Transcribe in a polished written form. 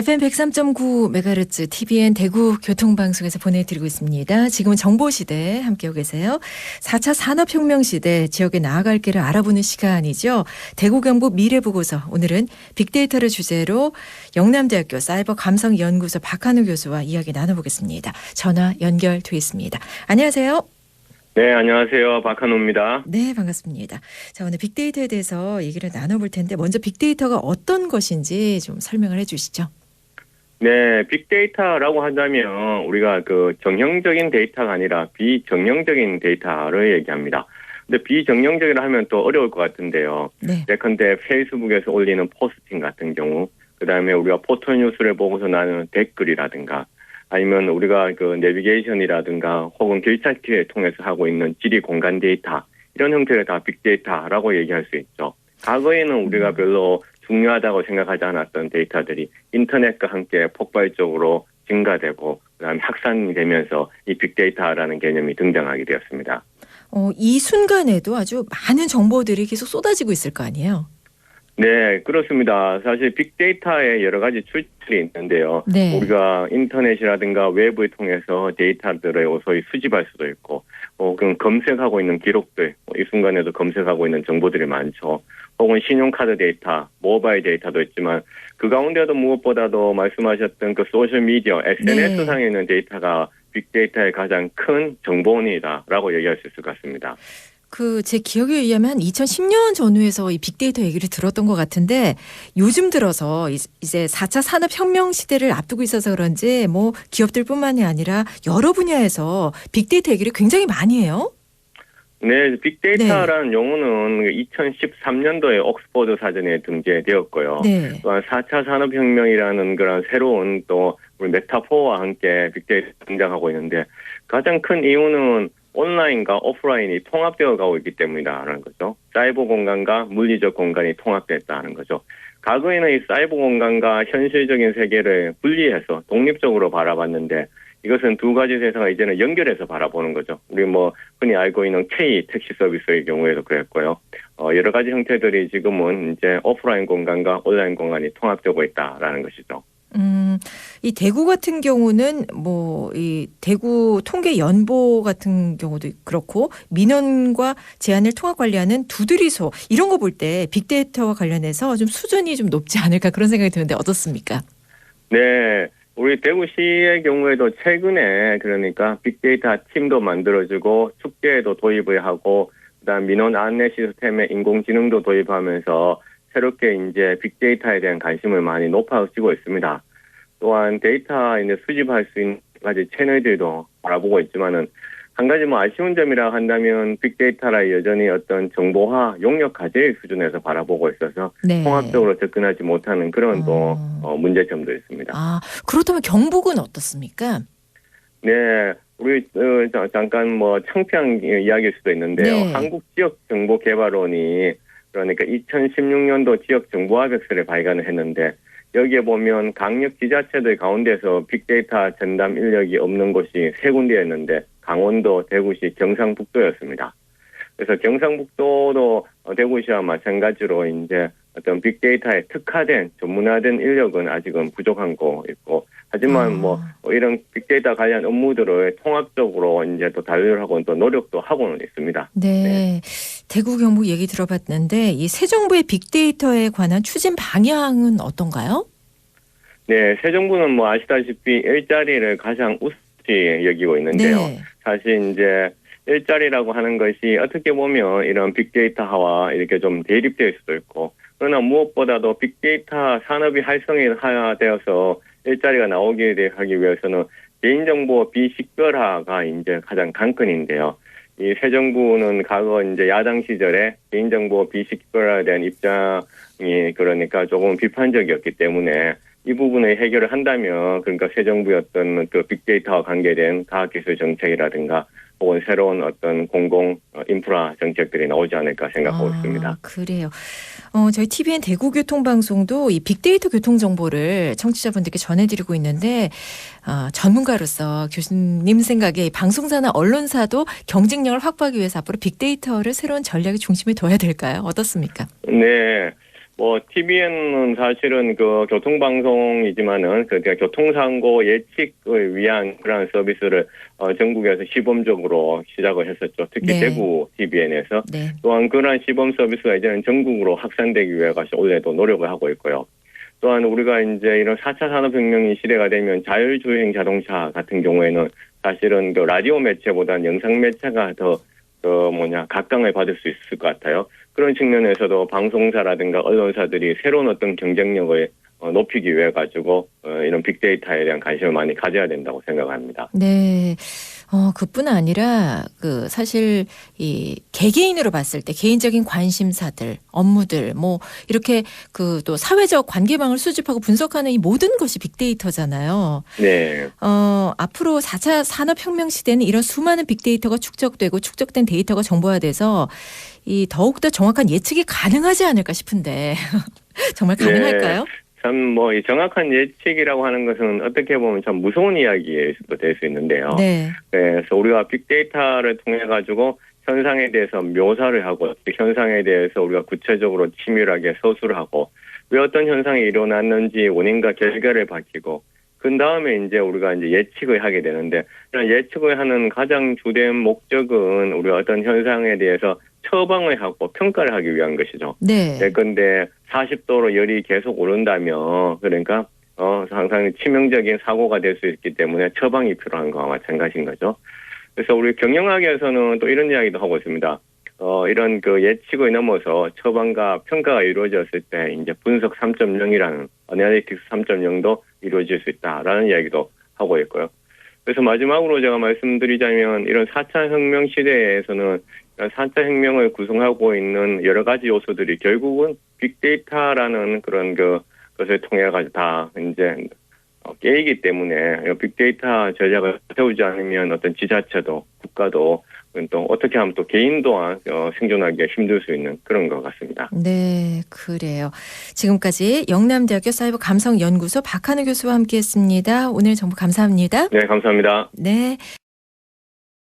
FM 103.9MHz TBN 대구 교통방송에서 보내드리고 있습니다. 지금은 정보시대 함께하고 계세요. 4차 산업혁명시대 지역에 나아갈 길을 알아보는 시간이죠. 대구 경북 미래보고서 오늘은 빅데이터를 주제로 영남대학교 사이버감성연구소 박한우 교수와 이야기 나눠보겠습니다. 전화 연결돼 있습니다. 안녕하세요. 네, 안녕하세요. 박한우입니다. 네, 반갑습니다. 자, 오늘 빅데이터에 대해서 얘기를 나눠볼 텐데 먼저 빅데이터가 어떤 것인지 좀 설명을 해 주시죠. 네, 빅데이터라고 한다면 우리가 그 정형적인 데이터가 아니라 비정형적인 데이터를 얘기합니다. 근데 비정형적이라 하면 또 어려울 것 같은데요. 네. 예컨대 페이스북에서 올리는 포스팅 같은 경우, 그다음에 우리가 포털뉴스를 보고서 나누는 댓글이라든가, 아니면 우리가 그 내비게이션이라든가 혹은 길찾기를 통해서 하고 있는 지리 공간 데이터, 이런 형태를 다 빅데이터라고 얘기할 수 있죠. 과거에는 우리가 별로 중요하다고 생각하지 않았던 데이터들이 인터넷과 함께 폭발적으로 증가되고 그다음에 확산이 되면서 이 빅데이터라는 개념이 등장하게 되었습니다. 이 순간에도 아주 많은 정보들이 계속 쏟아지고 있을 거 아니에요? 네, 그렇습니다. 사실 빅데이터에 여러 가지 출처이 있는데요. 네. 우리가 인터넷이라든가 웹을 통해서 데이터들을 소위 수집할 수도 있고, 혹은 검색하고 있는 기록들, 이 순간에도 검색하고 있는 정보들이 많죠. 혹은 신용카드 데이터, 모바일 데이터도 있지만 그 가운데도 무엇보다도 말씀하셨던 그 소셜미디어, SNS상에 있는 데이터가 빅데이터의 가장 큰 정보원이다라고 얘기할 수 있을 것 같습니다. 제 기억에 의하면 한 2010년 전후에서 이 빅데이터 얘기를 들었던 것 같은데 요즘 들어서 이제 4차 산업혁명 시대를 앞두고 있어서 그런지 뭐 기업들뿐만이 아니라 여러 분야에서 빅데이터 얘기를 굉장히 많이 해요. 네, 빅데이터라는 용어는 2013년도에 옥스퍼드 사전에 등재되었고요. 네. 또한 4차 산업혁명이라는 그런 새로운 또 우리 메타포와 함께 빅데이터 등장하고 있는데 가장 큰 이유는 온라인과 오프라인이 통합되어 가고 있기 때문이다라는 거죠. 사이버 공간과 물리적 공간이 통합됐다는 거죠. 과거에는 이 사이버 공간과 현실적인 세계를 분리해서 독립적으로 바라봤는데 이것은 두 가지 세상을 이제는 연결해서 바라보는 거죠. 우리 뭐 흔히 알고 있는 K 택시 서비스의 경우에도 그랬고요. 여러 가지 형태들이 지금은 이제 오프라인 공간과 온라인 공간이 통합되고 있다라는 것이죠. 이 대구 같은 경우는 이 대구 통계 연보 같은 경우도 그렇고 민원과 제안을 통합 관리하는 두드리소 이런 거 볼 때 빅데이터와 관련해서 좀 수준이 좀 높지 않을까 그런 생각이 드는데 어떻습니까? 네. 우리 대구시의 경우에도 최근에 그러니까 빅데이터 팀도 만들어주고 축제에도 도입을 하고 그다음 민원 안내 시스템에 인공지능도 도입하면서 새롭게 이제 빅데이터에 대한 관심을 많이 높아지고 있습니다. 또한 데이터 이제 수집할 수 있는 가지 채널들도 알아보고 있지만은 한 가지 뭐 아쉬운 점이라 한다면 빅데이터라 여전히 어떤 정보화 용역 과제의 수준에서 바라보고 있어서 네. 통합적으로 접근하지 못하는 그런 또 문제점도 있습니다. 그렇다면 경북은 어떻습니까? 네, 우리 잠깐 뭐 창피한 이야기일 수도 있는데요. 네. 한국지역정보개발원이 그러니까 2016년도 지역정보화백서를 발간을 했는데 여기에 보면 강력 지자체들 가운데서 빅데이터 전담 인력이 없는 곳이 세 군데였는데 강원도, 대구시, 경상북도였습니다. 그래서 경상북도도 대구시와 마찬가지로 이제 어떤 빅데이터에 특화된 전문화된 인력은 아직은 부족한 거 있고 하지만 뭐 이런 빅데이터 관련 업무들을 통합적으로 이제 또 다루려고 또 노력도 하고는 있습니다. 네. 대구 경북 얘기 들어봤는데 이 새 정부의 빅데이터에 관한 추진 방향은 어떤가요? 네, 새 정부는 뭐 아시다시피 일자리를 가장 우수시 여기고 있는데요. 네. 사실 이제 일자리라고 하는 것이 어떻게 보면 이런 빅데이터와 이렇게 좀 대립될 수도 있고 그러나 무엇보다도 빅데이터 산업이 활성화되어서 일자리가 나오게 하기 위해서는 개인정보 비식별화가 이제 가장 관건인데요. 이 새 정부는 과거 이제 야당 시절에 개인정보 비식별화에 대한 입장이 그러니까 조금 비판적이었기 때문에 이 부분을 해결을 한다면 그러니까 새 정부의 어떤 그 빅데이터와 관계된 과학기술 정책이라든가 혹은 새로운 어떤 공공 인프라 정책들이 나오지 않을까 생각하고 있습니다. 그래요. 저희 TBN 대구교통방송도 이 빅데이터 교통정보를 청취자분들께 전해드리고 있는데 전문가로서 교수님 생각에 방송사나 언론사도 경쟁력을 확보하기 위해서 앞으로 빅데이터를 새로운 전략의 중심에 둬야 될까요? 어떻습니까? 네. 뭐 TVN은 사실은 그 교통방송이지만은 그 교통사고 예측을 위한 그런 서비스를 전국에서 시범적으로 시작을 했었죠. 특히 네. 대구 TVN에서 네. 또한 그런 시범 서비스가 이제는 전국으로 확산되기 위해 올해도 노력을 하고 있고요. 또한 우리가 이제 이런 4차 산업혁명이 시대가 되면 자율주행 자동차 같은 경우에는 사실은 그 라디오 매체보다는 영상 매체가 더 각광을 받을 수 있을 것 같아요. 그런 측면에서도 방송사라든가 언론사들이 새로운 어떤 경쟁력을 높이기 위해 가지고 이런 빅데이터에 대한 관심을 많이 가져야 된다고 생각합니다. 네. 그뿐 아니라 사실 이 개개인으로 봤을 때 개인적인 관심사들, 업무들 뭐 이렇게 또 사회적 관계망을 수집하고 분석하는 이 모든 것이 빅데이터잖아요. 네. 앞으로 4차 산업혁명 시대는 이런 수많은 빅데이터가 축적되고 축적된 데이터가 정보화돼서 이 더욱더 정확한 예측이 가능하지 않을까 싶은데 정말 가능할까요? 참 이 정확한 예측이라고 하는 것은 어떻게 보면 참 무서운 이야기일 수도 될 수 있는데요. 네. 그래서 우리가 빅데이터를 통해 가지고 현상에 대해서 묘사를 하고 현상에 대해서 우리가 구체적으로 치밀하게 서술을 하고 왜 어떤 현상이 일어났는지 원인과 결과를 밝히고 그 다음에 이제 우리가 이제 예측을 하게 되는데 이런 예측을 하는 가장 주된 목적은 우리가 어떤 현상에 대해서 처방을 하고 평가를 하기 위한 것이죠. 네. 그런데 40도로 열이 계속 오른다면 그러니까 항상 치명적인 사고가 될 수 있기 때문에 처방이 필요한 거와 마찬가지인 거죠. 그래서 우리 경영학에서는 또 이런 이야기도 하고 있습니다. 이런 예측을 넘어서 처방과 평가가 이루어졌을 때 이제 분석 3.0이라는 어널리틱스 3.0도 이루어질 수 있다라는 이야기도 하고 있고요. 그래서 마지막으로 제가 말씀드리자면 이런 4차 혁명 시대에서는 4차 혁명을 구성하고 있는 여러 가지 요소들이 결국은 빅데이터라는 그런 것을 통해 가지고 다 이제 깨이기 때문에 빅데이터 전략을 세우지 않으면 어떤 지자체도 국가도 또 어떻게 하면 또 개인 또한 생존하기가 힘들 수 있는 그런 것 같습니다. 네, 그래요. 지금까지 영남대학교 사이버 감성연구소 박한우 교수와 함께했습니다. 오늘 정보 감사합니다. 네, 감사합니다. 네.